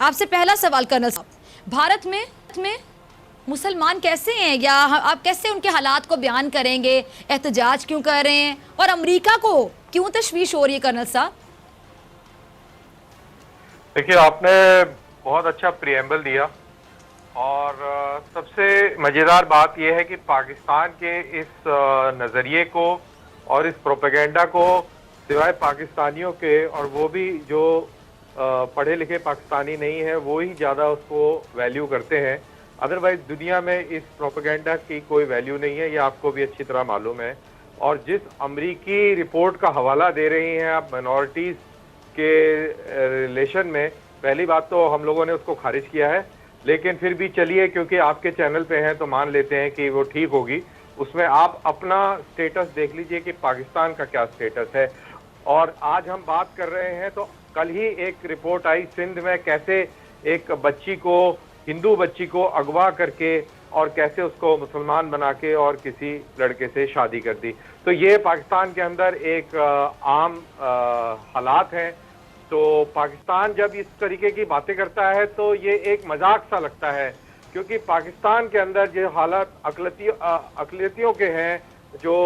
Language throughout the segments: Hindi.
आपसे पहला सवाल कर्नल साहब, भारत में मुसलमान कैसे हैं, या आप कैसे उनके हालात को बयान करेंगे, एहतजाज क्यों कर रहे हैं और अमेरिका को क्यों तशवीश हो रही है कर्नल साहब? देखिए, आपने बहुत अच्छा प्रियम्बल दिया और सबसे मज़ेदार बात यह है कि पाकिस्तान के इस नज़रिए को और इस प्रोपेगेंडा को सिवाय पाकिस्तानियों के, और वो भी जो पढ़े लिखे पाकिस्तानी नहीं है, वो ही ज़्यादा उसको वैल्यू करते हैं। अदरवाइज दुनिया में इस प्रोपेगेंडा की कोई वैल्यू नहीं है, ये आपको भी अच्छी तरह मालूम है। और जिस अमरीकी रिपोर्ट का हवाला दे रही हैं आप माइनॉरिटीज़ के रिलेशन में, पहली बात तो हम लोगों ने उसको खारिज किया है, लेकिन फिर भी चलिए, क्योंकि आपके चैनल पे हैं तो मान लेते हैं कि वो ठीक होगी। उसमें आप अपना स्टेटस देख लीजिए कि पाकिस्तान का क्या स्टेटस है। और आज हम बात कर रहे हैं तो कल ही एक रिपोर्ट आई सिंध में, कैसे एक बच्ची को, हिंदू बच्ची को अगवा करके और कैसे उसको मुसलमान बना के और किसी लड़के से शादी कर दी। तो ये पाकिस्तान के अंदर एक आम हालात हैं। तो पाकिस्तान जब इस तरीके की बातें करता है तो ये एक मजाक सा लगता है, क्योंकि पाकिस्तान के अंदर जो हालात अकलियतियों के हैं, जो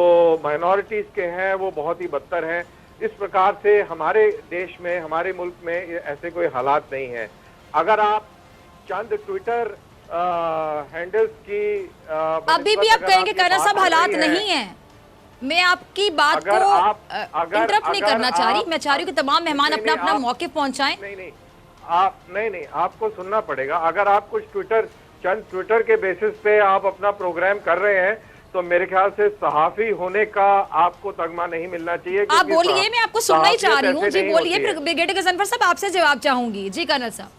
माइनॉरिटीज़ के हैं, वो बहुत ही बदतर हैं। इस प्रकार से हमारे देश में, हमारे मुल्क में ऐसे कोई हालात नहीं हैं। अगर आप चंद ट्विटर हैंडल्स की अभी भी आप कहेंगे कर्नल साहब हालात नहीं है। मैं आपकी बात को इंटरप्ट नहीं करना चाह रही, मैं चाह रही हूँ कि तमाम मेहमान अपना अपना मौके पहुंचाएं। नहीं, आपको सुनना पड़ेगा। अगर आप कुछ चंद ट्विटर के बेसिस पे आप अपना प्रोग्राम कर रहे हैं तो मेरे ख्याल से सहाफी होने का आपको तगमा नहीं मिलना चाहिए। आप बोलिए, मैं आपको सुनना ही चाह रही हूँ। जी बोलिए, ब्रिगेडियर गजनफर साहब आपसे जवाब चाहूंगी। जी कर्नल साहब।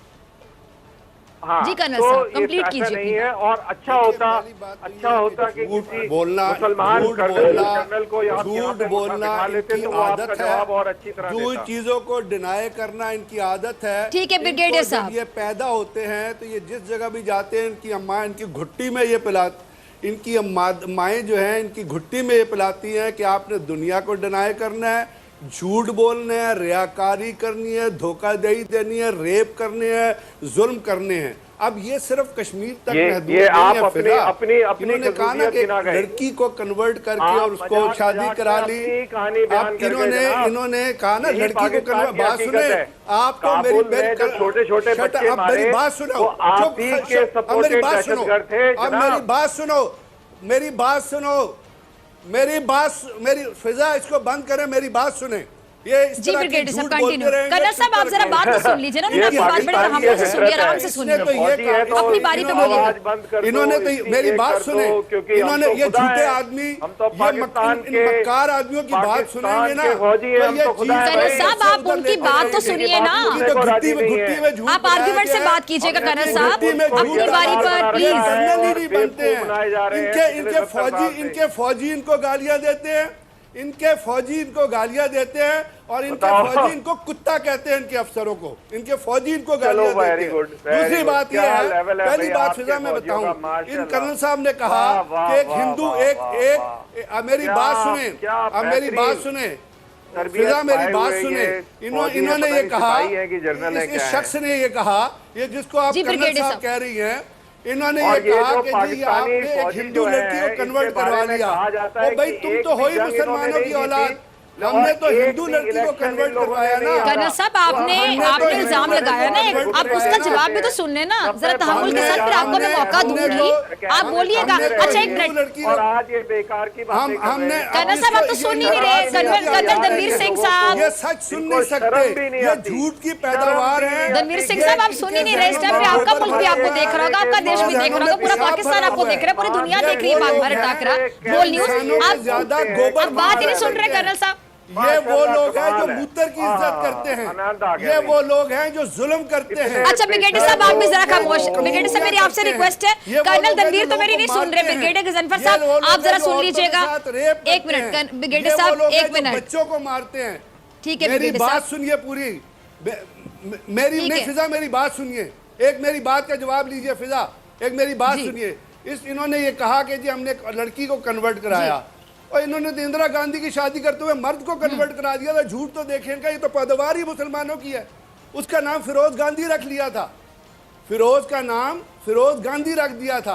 हाँ, जी कर्नल तो साहब कंप्लीट कीजिए। नहीं है, और अच्छा होता कि किसी मुसलमान कर्नल को झूठ बोलना लेते तो वो आपका जवाब और अच्छी तरह जो चीजों को डिनाई करना इनकी आदत है। ठीक है ब्रिगेडियर साहब। ये पैदा होते हैं तो ये जिस जगह भी जाते हैं, इनकी अम्मा इनकी घुट्टी में ये इनकी माएँ जो हैं इनकी घुट्टी में ये पिलाती हैं कि आपने दुनिया को डिनाई करना है, झूठ बोलने हैं, रियाकारी करनी है, धोखाधड़ी देनी है, रेप करने हैं, जुल्म करने हैं। अब ये सिर्फ कश्मीर तक महदूद नहीं है। इन्होंने कहा ना कि लड़की को कन्वर्ट करके और उसको शादी करा ली। अब इन्होंने कहा ना लड़की को कन्वर्ट। बात सुने, आपको मेरी छोटे अब मेरी बात सुनो, अब मेरी बात सुनो, अब मेरी बात सुनो, मेरी फिजा, इसको बंद करें, मेरी बात सुने। ये जी ब्रिगेडियर साहब कंटिन्यू। कर्नल साहब आप जरा बात तो सुन लीजिए ना, उन्होंने आपकी बात बड़े तहम्मुल से सुनिए, आराम से सुनिए, अपनी बारी पे बोलिए। इन्होंने तो मेरी बात सुने, इन्होंने ये झूठे आदमी, ये मक्कार आदमियों की बात सुनेंगे ना। कर्नल साहब आप उनकी बात तो सुनिए ना, आप आर्गुमेंट से बात कीजिएगा कर्नल साहब, अपनी बारी पर प्लीज। बनते हैं इनके फौजी इनको गालियां देते हैं, इनके फौजी इनको गालियां देते हैं, और इनके फौजी इनको कुत्ता कहते हैं। इनके अफसरों को, इनके फौजी इनको गालियां देते हैं। दूसरी बात यह है, पहली बात फिजा मैं बताऊं, इन कर्नल साहब ने कहा कि एक हिंदू मेरी बात सुने, अब मेरी बात सुने फिजा, मेरी बात सुने। इन्होंने ये कहा, इस शख्स ने ये कहा, ये जिसको आप कर्नल साहब कह रही हैं, इन्होंने ये कहा कि जी आपने एक हिंदू लड़की को कन्वर्ट करवा लिया। ओ भाई, तुम तो हो ही मुसलमानों की औलाद, हमने तो हिंदू लड़की को कन्वर्ट करवाया ना। कर्नल साहब आपने इल्जाम लगाया ना, आप उसका जवाब भी तो सुन लेना जरा तहम्मुल के साथ, फिर आपको मैं मौका दूंगी, आप बोलिएगा। अच्छा एक मिनट, कर्नल साहब आप तो सुन ही नहीं रहे। कर्नल रणवीर सिंह साहब, ये सच सुन नहीं सकते, ये झूठ की पैदावार है। रणवीर सिंह साहब आप सुन ही नहीं रहे। इस टाइम पे आपका मुल्क भी आपको देख रहा होगा, आपका देश भी देख रहा होगा, पूरा पाकिस्तान आपको देख रहा है, पूरी दुनिया देख रही है पाक भारत टाकरा बोल न्यूज। आप बात ही नहीं सुन रहे कर्नल साहब। ये वो लोग हैं जो मूत्र की इज्जत करते हैं, ये वो लोग हैं जो जुल्म करते हैं। अच्छा ब्रिगेडियर साहब आप भी जरा खामोश। ब्रिगेडियर साहब मेरी आपसे रिक्वेस्ट है, कर्नल रणवीर तो मेरी नहीं सुन रहे। ब्रिगेडियर गजनफर साहब आप जरा सुन लीजिएगा, एक मिनट। ब्रिगेडियर साहब एक मिनट, बच्चों को मारते हैं। ठीक है, मेरी बात सुनिए पूरी, मेरी नहीं फिजा, मेरी बात सुनिए, एक मेरी बात का जवाब लीजिए फिजा, एक मेरी बात सुनिए। इन्होंने ये कहा कि जी हमने लड़की को कन्वर्ट कराया, और इन्होंने तो इंदिरा गांधी की शादी करते हुए मर्द को कन्वर्ट करा दिया था। झूठ तो देखें, इनका ये तो पैदावार ही मुसलमानों की है। उसका नाम फिरोज गांधी रख लिया था, फिरोज का नाम फिरोज गांधी रख दिया था।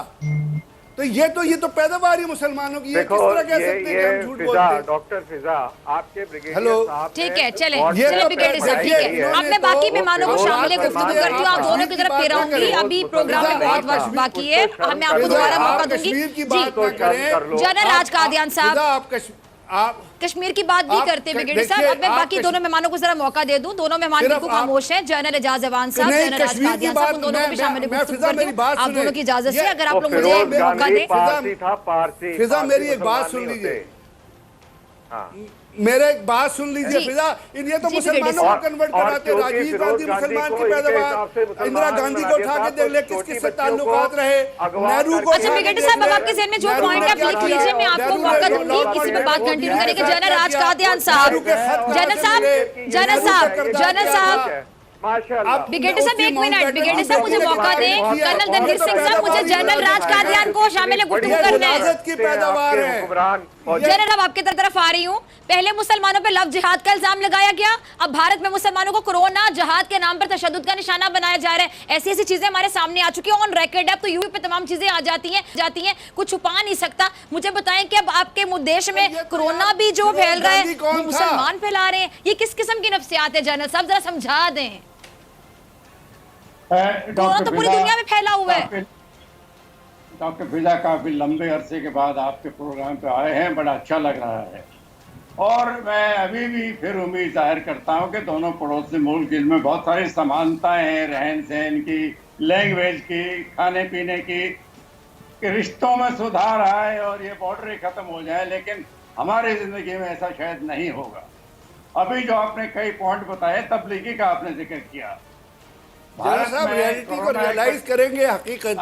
तो ये तो पैदावार ही मुसलमानों की है। किस तरह कह सकते हैं कि हम झूठ बोलते हैं? डॉक्टर फिजा, आपके ब्रिगेडियर हेलो। साहब ने ठीक है, चले बहुत ये चले तो ब्रिगेडियर साहब, ठीक पहले है। अब मैं बाकी मेहमानों को शामिल गुफ्तगू करती हूँ, आप दोनों की तरफ फेर आऊंगी। अभी प्रोग्राम में बहुत वक्त बाकी है, मैं आपको दोबारा मौका दूंगी। कश्मीर की जी, बात ना करें। जनरल राज कादियान साहब, आप कश्मीर की बात भी करते हैं ब्रिगेडियर साहब। अब मैं बाकी दोनों मेहमानों को जरा मौका दे दूं। दोनों मेहमान बिल्कुल खामोश हैं, जनरल एजाज अवान साहब, जनरल राज कादियान साहब, उन दोनों को भी शामिल गुफ्तगू करती हूं। आप दोनों की इजाजत से अगर आप लोग मुझे मौका दें। फिजा मेरी एक बात सुन लीजिए, मेरे एक बात सुन लीजिए फिजा। ये तो मुसलमानों को कन्वर्ट कराते हैं। राजीव गांधी मुसलमान की पैदावार, इंदिरा गांधी को उठा के देख ले किस किस से ताल्लुकात रहे, नेहरू को। अच्छा ब्रिगेडियर साहब, अब आपके ज़हन में जो पॉइंट आप लिख लीजिए, मैं आपको मौका दूंगी किसी पे बात कंटिन्यू करेंगे। जनरल राज कादियान साहब, जनरल साहब ब्रिगेडियर साहब, एक मिनट ब्रिगेडियर साहब, मुझे मौका दें। कर्नल रणधीर सिंह साहब, मुझे जनरल राज कादियान को शामिल गुफ्तगू करना है। की पैदावार है। जनरल, अब आपकी तरफ आ रही हूँ। पहले मुसलमानों पे लव जिहाद का इल्जाम लगाया गया, अब भारत में मुसलमानों को कोरोना जहाद के नाम पर तशद्दुद का निशाना बनाया जा रहा है। ऐसी ऐसी चीजें हमारे सामने आ चुकी हैं, ऑन रिकॉर्ड है। अब तो यूपी पे तमाम चीजें आ जाती हैं, कुछ छुपा नहीं सकता। मुझे बताएं कि अब आपके देश में कोरोना भी जो फैल रहा है वो मुसलमान फैला रहे हैं। ये किस किस्म की नफ्सियात है जनरल साहब, जरा समझा दें। कोरोना तो पूरी दुनिया में फैला हुआ है। डॉक्टर फिजा, काफी लंबे अरसे के बाद आपके प्रोग्राम पे आए हैं, बड़ा अच्छा लग रहा है। और मैं अभी भी फिर उम्मीद जाहिर करता हूं कि दोनों पड़ोसी मुल्क जिनमें बहुत सारी समानताएं हैं, रहन सहन की, लैंग्वेज की, खाने पीने की, कि रिश्तों में सुधार आए और ये बॉर्डर खत्म हो जाए। लेकिन हमारी जिंदगी में ऐसा शायद नहीं होगा। अभी जो आपने कई पॉइंट बताए, तबलीगी का आपने जिक्र किया। जनरल साहब रियलिटी को रियलाइज करेंगे, हकीकत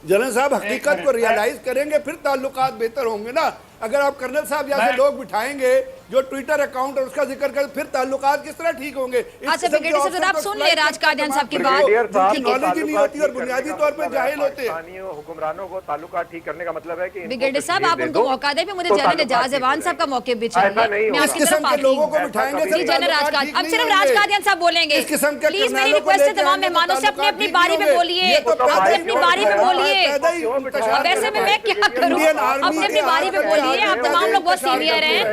जनरल साहब हकीकत को रियलाइज करेंगे, फिर ताल्लुकात बेहतर होंगे ना। अगर आप कर्नल साहब जैसे लोग बिठाएंगे जो ट्विटर अकाउंट और उसका जिक्र करें, फिर ताल्लुकात किस तरह ठीक होंगे? अच्छा ब्रिगेडियर साहब, आप सुन ले राज कादियान साहब की बात। नॉलेज ही नहीं होती और बुनियादी तौर पर जाहिल होते हैं। हुक्मरानों को ताल्लुकात ठीक करने का मतलब है कि ब्रिगेडियर साहब, आप उनको मौका दें, मुझे जनरल एजाज अवान साहब का मौके भी चाहिए। मैं आपकी तरफ आती लोगों को बिठाएंगे। जी जनरल राज कादियान, अब सिर्फ राज कादियान साहब बोलेंगे। प्लीज मेरी रिक्वेस्ट है तमाम मेहमानों से, अपनी अपनी बारी पे बोलिए, अपनी बारी पे बोलिए। वैसे में मैं क्या करूं, अपनी अपनी बारी पे बोलिए। आप तमाम लोग बहुत सीनियर हैं,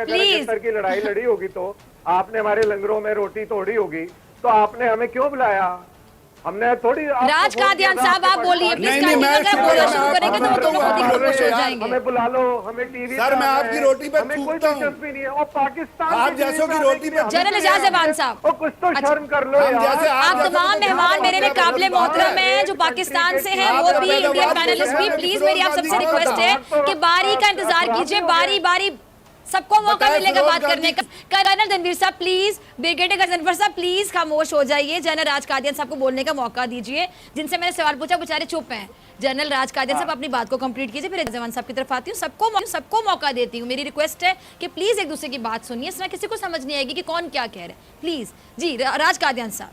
प्लीज। की लड़ाई लड़ी होगी तो आपने हमारे लंगरों में रोटी तोड़ी होगी, तो आपने हमें क्यों बुलाया? हमने थोड़ी। राज कादियान साहब, आप बोलिए प्लीज। अगर बोलना शुरू करेंगे तो वो दोनों खुद ही खामोश हो जाएंगे। हमें बुला लो, हमें टीवी सर, मैं आपकी रोटी पे हमें कोई दिलचस्पी नहीं है। और पाकिस्तान आप जैसों की रोटी पे जनरल एजाज अवान साहब, कुछ तो शर्म कर लो यार। आप तमाम मेहमान मेरे लिए काबिल मोहतरम हैं जो पाकिस्तान से हैं, वो भी इंडियन पैनलिस्ट भी। प्लीज मेरी आप सबसे रिक्वेस्ट है कि बारी का इंतजार कीजिए, बारी बारी सबको मौका मिलेगा बात करने का। कर्नल रणवीर साहब प्लीज, ब्रिगेडियर गजनफर साहब प्लीज खामोश हो जाइए। जनरल राज कादियान साहब को बोलने का मौका दीजिए। जिनसे मैंने सवाल पूछा बेचारे चुप हैं। जनरल राज कादियान साहब अपनी बात को कंप्लीट कीजिए, फिर जवान साहब की तरफ आती हूँ। सबको मौका देती हूँ। मेरी रिक्वेस्ट है कि प्लीज एक दूसरे की बात सुनिए, इस तरह किसी को समझ नहीं आएगी कि कौन क्या कह रहे हैं। प्लीज जी राज कादियान साहब।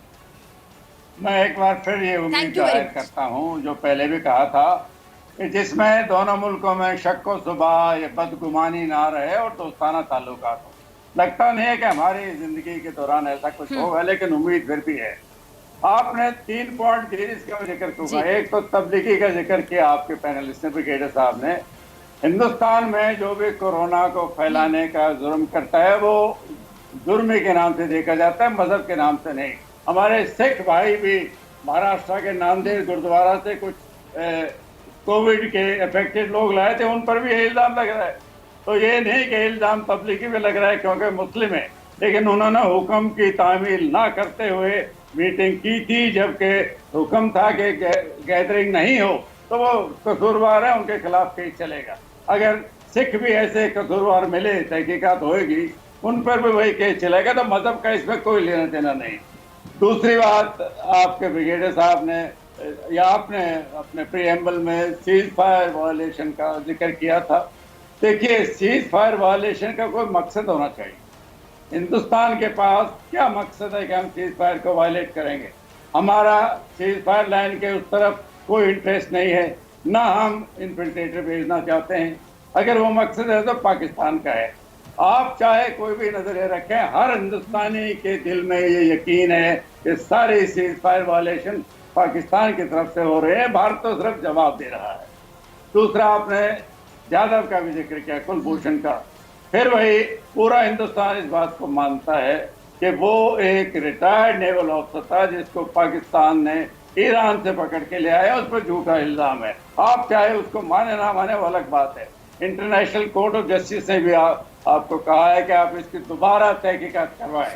मैं एक बार फिर ये उम्मीद जाहिर करता हूँ जो पहले भी कहा था कि जिसमें दोनों मुल्कों में शक व सुबह या बदगुमानी ना रहे और दोस्ताना ताल्लुकात हो। लगता नहीं है कि हमारी जिंदगी के दौरान ऐसा कुछ होगा, लेकिन उम्मीद फिर भी है। आपने 3 पॉइंट दिए जिसका जिक्र किया। एक तो तबलीगी का जिक्र किया आपके पैनलिस्ट ने, ब्रिगेडियर साहब ने। हिंदुस्तान में जो भी कोरोना को फैलाने का जुर्म करता है वो जुर्म के नाम से देखा जाता है, मजहब के नाम से नहीं। हमारे सिख भाई भी महाराष्ट्र के नांदेड़ गुरुद्वारा से कुछ कोविड के अफेक्टेड लोग लाए थे, उन पर भी ये इल्जाम लग रहा है। तो ये नहीं कि इल्जाम तबलीगी पे लग रहा है क्योंकि मुस्लिम है, लेकिन उन्होंने हुक्म की तामील ना करते हुए मीटिंग की थी, जबकि हुक्म था कि गैदरिंग नहीं हो, तो वो कसूरवार है, उनके खिलाफ केस चलेगा। अगर सिख भी ऐसे कसूरवार मिले, तहकीकात होएगी, उन पर भी वही केस चलेगा। तो मजहब का इसमें कोई लेना देना नहीं। दूसरी बात, आपके ब्रिगेडियर साहब ने या आपने अपने प्रीएम्बल में सीज फायर वायलेशन का जिक्र किया था। देखिए, सीज फायर वायलेशन का कोई मकसद होना चाहिए। हिंदुस्तान के पास क्या मकसद है कि हम सीज फायर को वायलेट करेंगे? हमारा सीज फायर लाइन के उस तरफ कोई इंटरेस्ट नहीं है, ना हम इन्फिल्ट्रेटर भेजना चाहते हैं। अगर वो मकसद है तो पाकिस्तान का है। आप चाहे कोई भी नजरिया रखें, हर हिंदुस्तानी के दिल में ये यकीन है कि सारी सीज फायर वायलेशन पाकिस्तान की तरफ से हो रहे हैं, भारत तो सिर्फ जवाब दे रहा है। दूसरा, आपने यादव का भी जिक्र किया, कुलभूषण का, फिर वही पूरा हिंदुस्तान इस बात को मानता है कि वो एक रिटायर्ड नेवल ऑफिसर था जिसको पाकिस्तान ने ईरान से पकड़ के ले आया, उस पर झूठा इल्जाम है। आप चाहे उसको माने ना माने, वो अलग बात है। इंटरनेशनल कोर्ट ऑफ जस्टिस ने भी आपको कहा है कि आप इसकी दोबारा तहकीकात करवाएं।